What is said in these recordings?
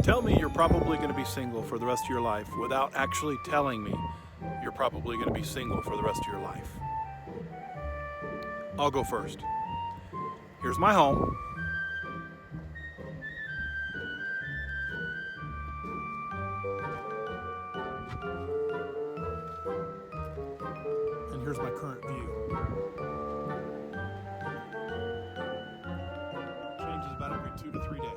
Tell me you're probably going to be single for the rest of your life without actually telling me you're probably going to be single for the rest of your life. I'll go first. Here's my home. And here's my current view. Changes about every 2 to 3 days.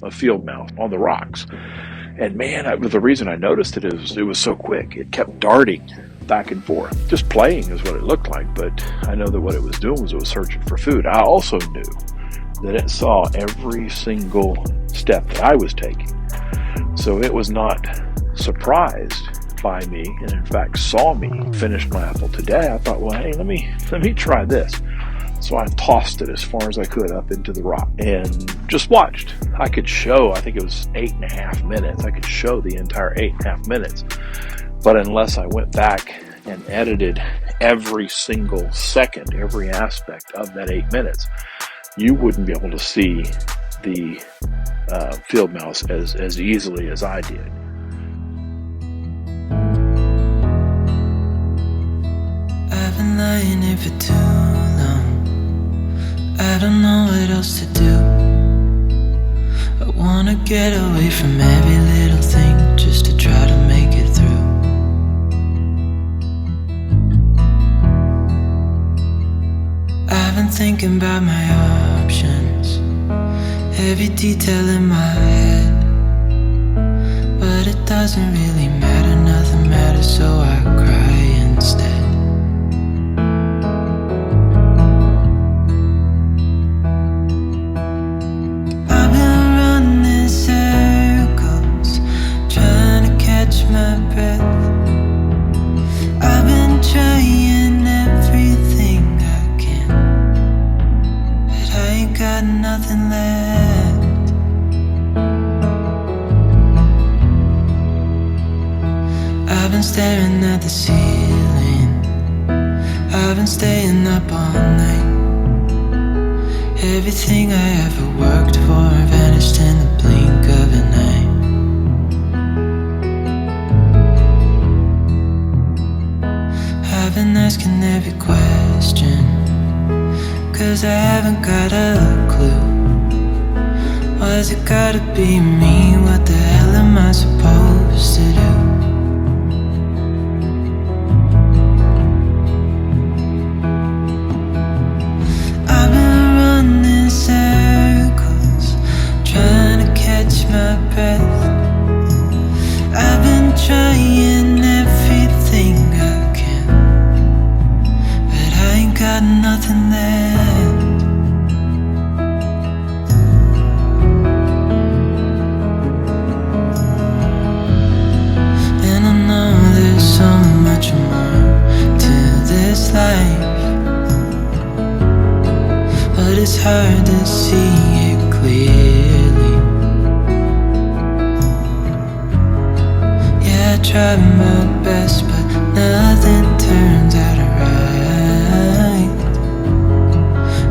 A field mouse on the rocks, and man, the reason I noticed it is it was so quick. It kept darting back and forth, just playing is what it looked like, but I know that what it was doing was it was searching for food. I also knew that it saw every single step that I was taking, so it was not surprised by me, and in fact saw me finish my apple today. I thought, well, hey, let me try this. So I tossed it as far as I could up into the rock and just watched. I could show, I think it was 8.5 minutes. I could show the entire 8.5 minutes. But unless I went back and edited every single second, every aspect of that 8 minutes, you wouldn't be able to see the field mouse as easily as I did. I've been lying here for too long. I don't know what else to do. I wanna get away from every little thing just to try to make it through. I've been thinking about my options, every detail in my head, but it doesn't really matter, nothing matters, so I cry instead. My breath. I've been trying everything I can, but I ain't got nothing left. I've been staring at the ceiling, I've been staying up all night. Everything I ever worked for vanished in the blink of an eye. I've been asking every question, 'cause I haven't got a clue. Why's it gotta be me? What the hell am I supposed to do? I've been running circles, trying to catch my breath. I've been trying everything I can, got nothing left. And I know there's so much more to this life, but it's hard to see it clearly. Yeah, I tried my best, but nothing turns out right.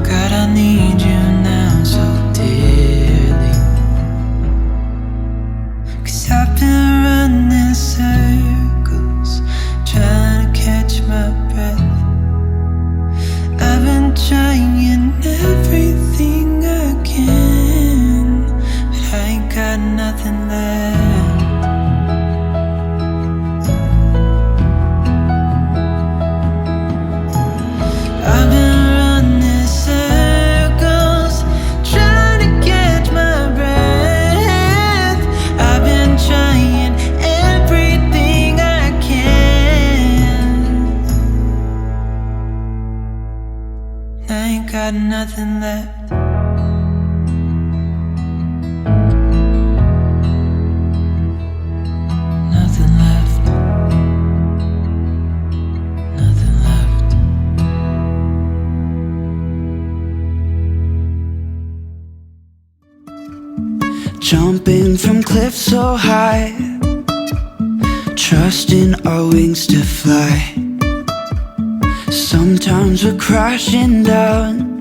God, I need you now so dearly, 'cause I've been running circles, trying to catch my breath. I've been trying everything I can, but I ain't I ain't got nothing left. Nothing left. Nothing left. Jumping from cliffs so high, trusting our wings to fly. Sometimes we're crashing down,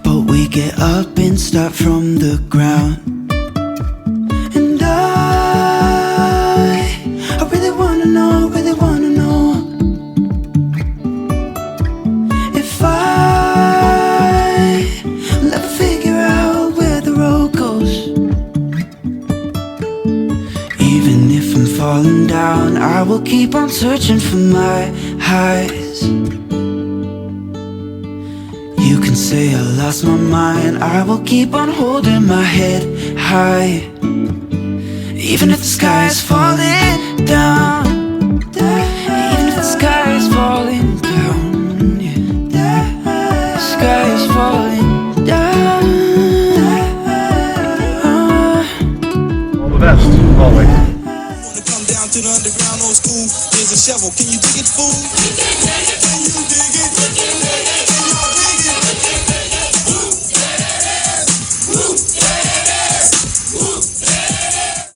but we get up and start from the ground. And I really wanna know, if I'll ever figure out where the road goes. Even if I'm falling down, I will keep on searching for my highs. You can say I lost my mind, I will keep on holding my head high. Even if the sky is falling down, even if the sky is falling down, yeah. The sky is falling down. All the best, always. Wanna come down to the underground old school? Here's a shovel, can you dig it, fool?